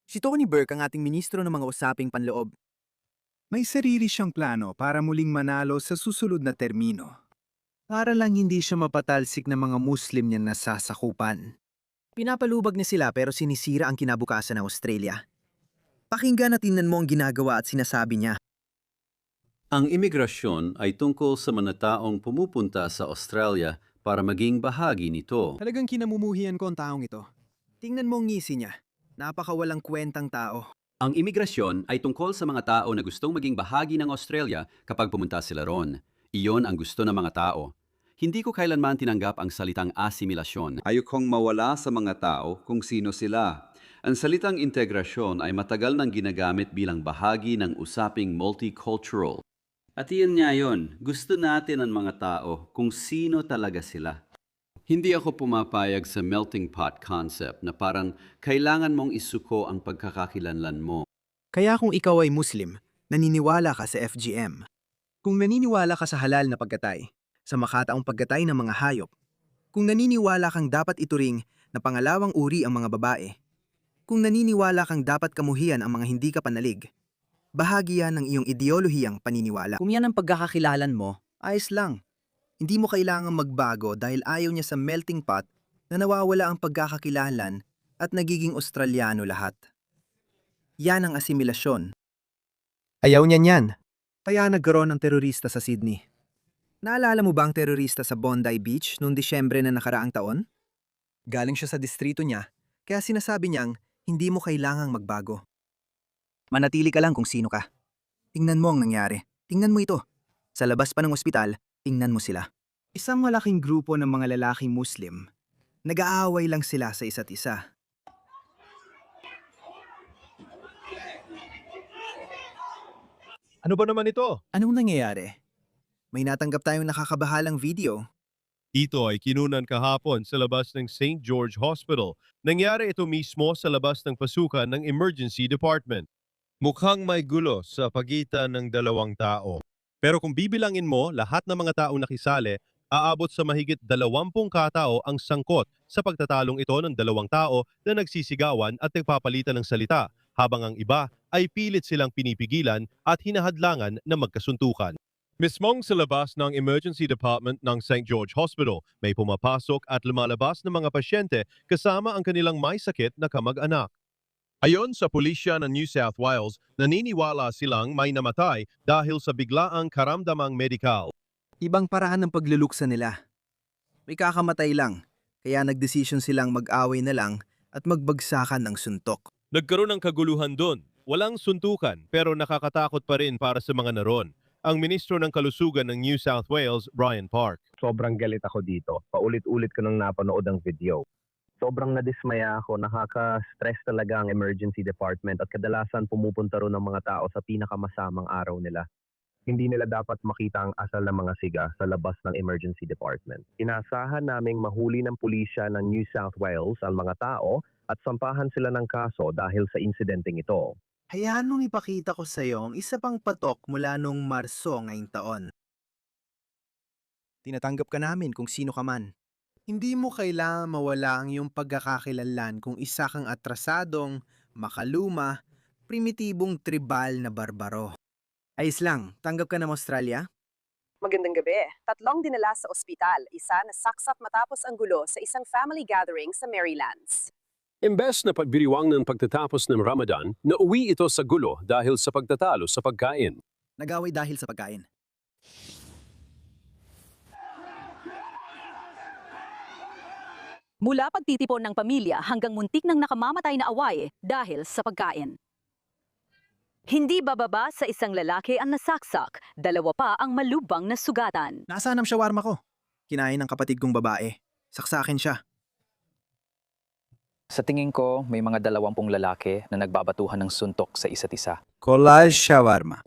Si Tony Burke ang ating ministro ng mga usaping panloob. May sarili siyang plano para muling manalo sa susunod na termino. Para lang hindi siya mapatalsik ng mga Muslim niya nasasakupan. Pinapalubag niya sila pero sinisira ang kinabukasan ng Australia. Pakinggan at tingnan mo ang ginagawa at sinasabi niya. Ang imigrasyon ay tungkol sa mga taong pumupunta sa Australia para maging bahagi nito. Talagang kinamumuhian ko ang taong ito. Tingnan mo ang ngisi niya. Napakawalang kwentang tao. Ang imigrasyon ay tungkol sa mga tao na gustong maging bahagi ng Australia kapag pumunta sila roon. Iyon ang gusto ng mga tao. Hindi ko kailanman tinanggap ang salitang asimilasyon. Ayokong mawala sa mga tao kung sino sila. Ang salitang integrasyon ay matagal nang ginagamit bilang bahagi ng usaping multicultural. At iyan nga yun, gusto natin ang mga tao kung sino talaga sila. Hindi ako pumapayag sa melting pot concept na parang kailangan mong isuko ang pagkakakilanlan mo. Kaya kung ikaw ay Muslim, naniniwala ka sa FGM. Kung naniniwala ka sa halal na pagkatay, sa makataong pagkatay ng mga hayop, kung naniniwala kang dapat ituring na pangalawang uri ang mga babae, kung naniniwala kang dapat kamuhian ang mga hindi ka panalig, bahagi yan ng iyong ideolohiyang paniniwala. Kung yan ang pagkakakilalan mo, ayos lang. Hindi mo kailangang magbago dahil ayaw niya sa melting pot na nawawala ang pagkakakilalan at nagiging Australiano lahat. Yan ang asimilasyon. Ayaw niya niyan. Kaya nagkaroon ng terorista sa Sydney. Naalala mo ba ang terorista sa Bondi Beach noong Disyembre na nakaraang taon? Galing siya sa distrito niya, kaya sinasabi niyang hindi mo kailangang magbago. Manatili ka lang kung sino ka. Tingnan mo ang nangyari. Tingnan mo ito. Sa labas pa ng ospital, tingnan mo sila. Isang malaking grupo ng mga lalaking Muslim. Nag-aaway lang sila sa isa't isa. Ano ba naman ito? Anong nangyayari? May natanggap tayong nakakabahalang video. Ito ay kinunan kahapon sa labas ng St. George Hospital. Nangyari ito mismo sa labas ng pasukan ng Emergency Department. Mukhang may gulo sa pagitan ng dalawang tao. Pero kung bibilangin mo lahat ng mga taong nakisali, aabot sa mahigit 20 katao ang sangkot sa pagtatalong ito ng dalawang tao na nagsisigawan at nagpapalitan ng salita, habang ang iba ay pilit silang pinipigilan at hinahadlangan na magkasuntukan. Mismong sa labas ng Emergency Department ng St. George Hospital, may pumapasok at lumalabas ng mga pasyente kasama ang kanilang may sakit na kamag-anak. Ayon sa pulisya ng New South Wales, naniniwala silang may namatay dahil sa biglaang karamdamang medikal. Ibang paraan ng pagluluksa nila. May kakamatay lang, kaya nagdesisyon silang mag-away na lang at magbagsakan ng suntok. Nagkaroon ng kaguluhan doon. Walang suntukan pero nakakatakot pa rin para sa mga naroon. Ang Ministro ng Kalusugan ng New South Wales, Brian Park. Sobrang galit ako dito. Paulit-ulit ko nang napanood ang video. Sobrang nadismaya ako, nakaka-stress talaga ang emergency department at kadalasan pumupunta ron ng mga tao sa pinakamasamang araw nila. Hindi nila dapat makita ang asal ng mga siga sa labas ng emergency department. Inasahan naming mahuli ng pulisya ng New South Wales ang mga tao at sampahan sila ng kaso dahil sa insidenteng ito. Hayaan mong ipakita ko sa iyo ang isa pang patok mula noong Marso ngayong taon. Tinatanggap ka namin kung sino ka man. Hindi mo kailangan mawala ang iyong pagkakakilanlan kung isa kang atrasadong, makaluma, primitibong tribal na barbaro. Ayos lang, tanggap ka ng Australia? Magandang gabi. Tatlong dinala sa ospital, isa na saksak matapos ang gulo sa isang family gathering sa Marylands. Imbes na pagbiriwang ng pagtatapos ng Ramadan, nauwi ito sa gulo dahil sa pagtatalo sa pagkain. Nag-away dahil sa pagkain. Mula pagtitipon ng pamilya hanggang muntik ng nakamamatay na away dahil sa pagkain. Hindi bababa sa isang lalaki ang nasaksak, dalawa pa ang malubang na sugatan. Nasaan ang shawarma ko? Kinain ng kapatid kong babae. Saksakin siya. Sa tingin ko, may mga 20 lalaki na nagbabatuhan ng suntok sa isa't isa. Collage shawarma.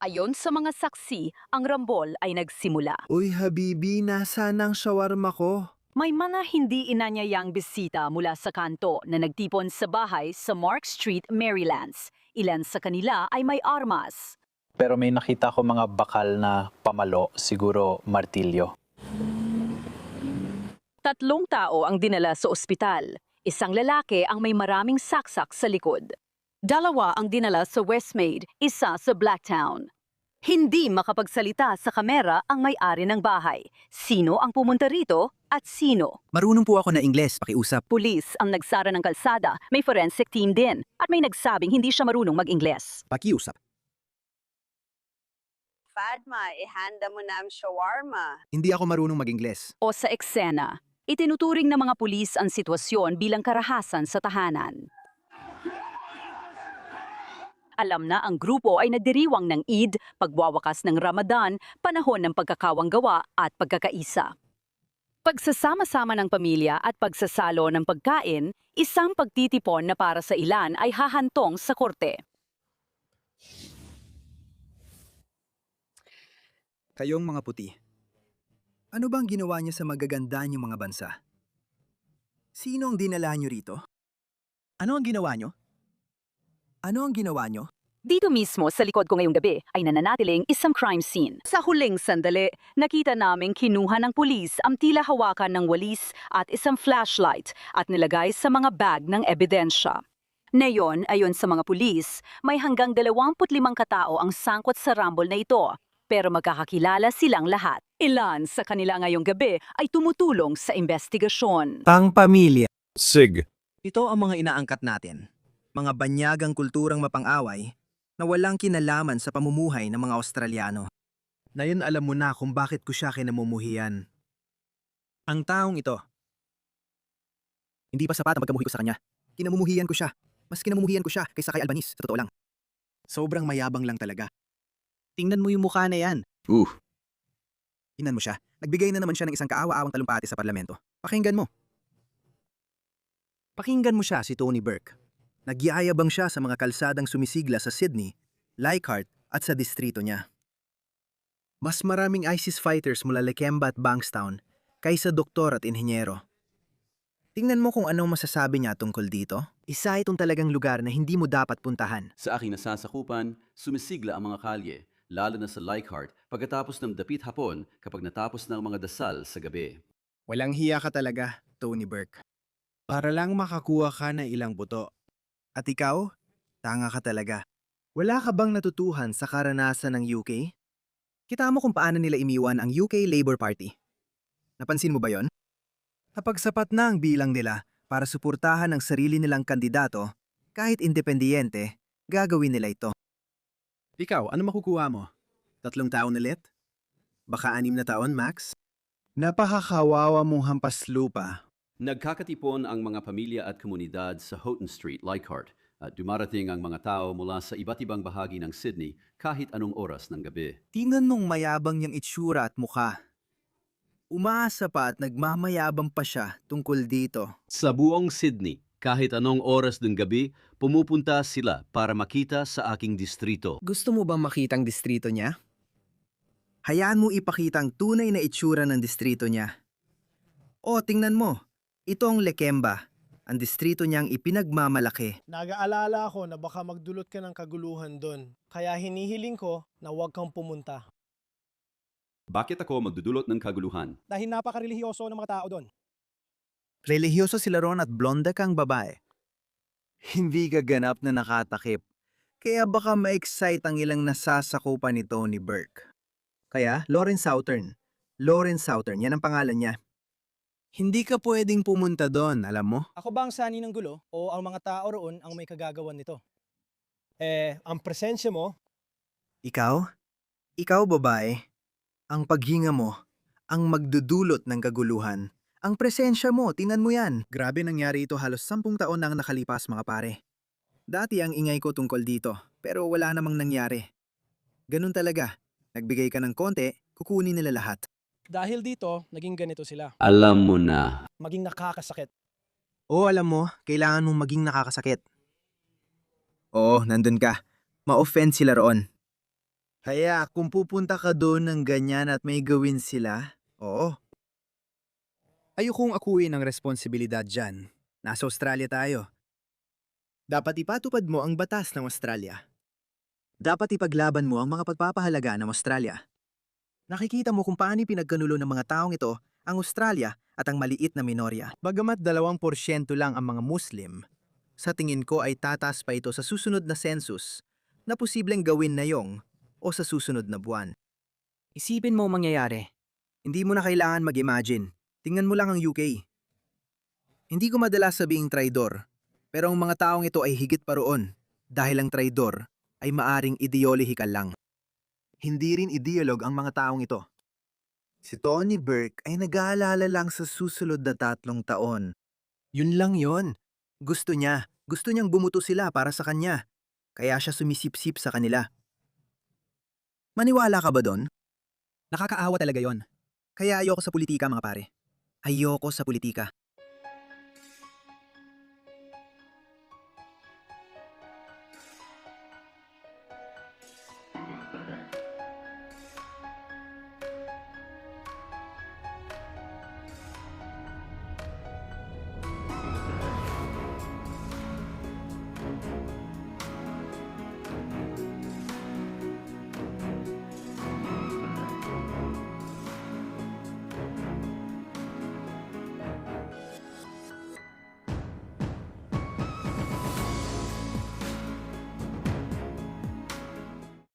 Ayon sa mga saksi, ang rambol ay nagsimula. Uy habibi, nasaan ang shawarma ko? May mga hindi inanyayang bisita mula sa kanto na nagtipon sa bahay sa Mark Street, Marylands. Ilan sa kanila ay may armas. Pero may nakita ko mga bakal na pamalo, siguro martilyo. 3 tao ang dinala sa ospital. Isang lalaki ang may maraming saksak sa likod. Dalawa ang dinala sa Westmaid, isa sa Blacktown. Hindi makapagsalita sa kamera ang may-ari ng bahay. Sino ang pumunta rito at sino? Marunong po ako na Ingles, pakiusap. Pulis ang nagsara ng kalsada, may forensic team din, at may nagsabing hindi siya marunong mag-Ingles. Pakiusap. Fatma, ihanda mo na ang shawarma. Hindi ako marunong mag-Ingles. O sa eksena, itinuturing ng mga pulis ang sitwasyon bilang karahasan sa tahanan. Alam na ang grupo ay nagdiriwang ng Eid, pagwawakas ng Ramadan, panahon ng pagkakawanggawa at pagkakaisa. Pagsasama-sama ng pamilya at pagsasalo ng pagkain, isang pagtitipon na para sa ilan ay hahantong sa korte. Kayong mga puti, ano bang ginawa niyo sa magaganda niyong mga bansa? Sino ang dinala niyo rito? Ano ang ginawa niyo? Ano ang ginawa niyo? Dito mismo sa likod ko ngayong gabi ay nananatiling isang crime scene. Sa huling sandali, nakita naming kinuha ng pulis ang tila hawakan ng walis at isang flashlight at nilagay sa mga bag ng ebidensya. Ngayon, ayon sa mga pulis, may hanggang 25 katao ang sangkot sa rumble na ito, pero magkakakilala silang lahat. Ilan sa kanila ngayong gabi ay tumutulong sa investigasyon. Pang-pamilya. Sig. Ito ang mga inaangkat natin. Mga banyagang kulturang mapang-away na walang kinalaman sa pamumuhay ng mga Australyano. Ngayon alam mo na kung bakit ko siya kinamumuhian. Ang taong ito. Hindi pa sapat ang pagkamuhi ko sa kanya. Kinamumuhian ko siya. Mas kinamumuhian ko siya kaysa kay Albanese, sa totoo lang. Sobrang mayabang lang talaga. Tingnan mo yung mukha na yan. Tingnan mo siya. Nagbigay na naman siya ng isang kaawa-awang talumpati sa parlamento. Pakinggan mo. Pakinggan mo siya, si Tony Burke. Nagyayabang siya sa mga kalsadang sumisigla sa Sydney, Leichhardt at sa distrito niya. Mas maraming ISIS fighters mula Lakemba at Bankstown kaysa doktor at inhenyero. Tingnan mo kung anong masasabi niya tungkol dito. Isa itong talagang lugar na hindi mo dapat puntahan. Sa aking nasasakupan, sumisigla ang mga kalye, lalo na sa Leichhardt pagkatapos ng dapit hapon kapag natapos na ang mga dasal sa gabi. Walang hiya ka talaga, Tony Burke. Para lang makakuha ka ng ilang buto. At ikaw, tanga ka talaga. Wala ka bang natutuhan sa karanasan ng UK? Kita mo kung paano nila imiwan ang UK Labour Party. Napansin mo ba yon? Kapag sapat na ang bilang nila para suportahan ang sarili nilang kandidato, kahit independiyente, gagawin nila ito. Ikaw, ano makukuha mo? 3 taon ulit? Baka 6 na taon, Max? Napakakawawa mong hampas lupa. Nagkakatipon ang mga pamilya at komunidad sa Houghton Street, Leichhardt, at dumarating ang mga tao mula sa iba't ibang bahagi ng Sydney kahit anong oras ng gabi. Tingnan mong mayabang niyang itsura at mukha. Umaasa pa at nagmamayabang pa siya tungkol dito. Sa buong Sydney, kahit anong oras ng gabi, pumupunta sila para makita sa aking distrito. Gusto mo bang makita ang distrito niya? Hayaan mo ipakita ang tunay na itsura ng distrito niya. O, tingnan mo. Ito ang Lakemba, ang distrito niyang ipinagmamalaki. Nag-aalala ako na baka magdulot ka ng kaguluhan doon. Kaya hinihiling ko na huwag kang pumunta. Bakit ako magdudulot ng kaguluhan? Dahil napaka-relihiyoso ng mga tao doon. Relihiyoso sila ron at blonda kang babae. Hindi gaganap na nakatakip. Kaya baka ma-excite ang ilang nasasakupan ni Tony Burke. Kaya, Lawrence Southern. Lawrence Southern, yan ang pangalan niya. Hindi ka pwedeng pumunta doon, alam mo? Ako ba ang sani ng gulo o ang mga tao roon ang may kagagawan nito? Ang presensya mo, Ikaw? Ikaw, babae? Ang paghinga mo, ang magdudulot ng kaguluhan. Ang presensya mo, tingnan mo yan. Grabe nangyari ito halos 10 taon na ang nakalipas, mga pare. Dati ang ingay ko tungkol dito, pero wala namang nangyari. Ganun talaga. Nagbigay ka ng konti, kukunin nila lahat. dahil dito, naging ganito sila. Alam mo na. Maging nakakasakit. Oo, alam mo, kailangan mong maging nakakasakit. Oo, nandun ka. Ma-offend sila roon. Kaya kung pupunta ka doon ng ganyan at may gawin sila, oo. Ayokong akuin ang responsibilidad dyan. Nasa Australia tayo. Dapat ipatupad mo ang batas ng Australia. Dapat ipaglaban mo ang mga pagpapahalaga ng Australia. Nakikita mo kung paano pinagkanulo ng mga taong ito ang Australia at ang maliit na minorya. Bagamat 2% lang ang mga Muslim, Sa tingin ko ay tataas pa ito sa susunod na census na posibleng gawin na yung o sa susunod na buwan. Isipin mo ang mangyayari. Hindi mo na kailangan mag-imagine. Tingnan mo lang ang UK. Hindi ko madalas sabing traidor, pero ang mga taong ito ay higit pa roon dahil ang traidor ay maaring ideolohikal lang. Hindi rin ideolog ang mga taong ito. Si Tony Burke ay nag-aalala lang sa susunod na 3 taon. Yun lang yon. Gusto niyang bumuto sila para sa kanya. Kaya siya sumisipsip sa kanila. Maniwala ka ba doon? Nakakaawa talaga yon. Kaya ayoko sa politika mga pare. Ayoko sa politika.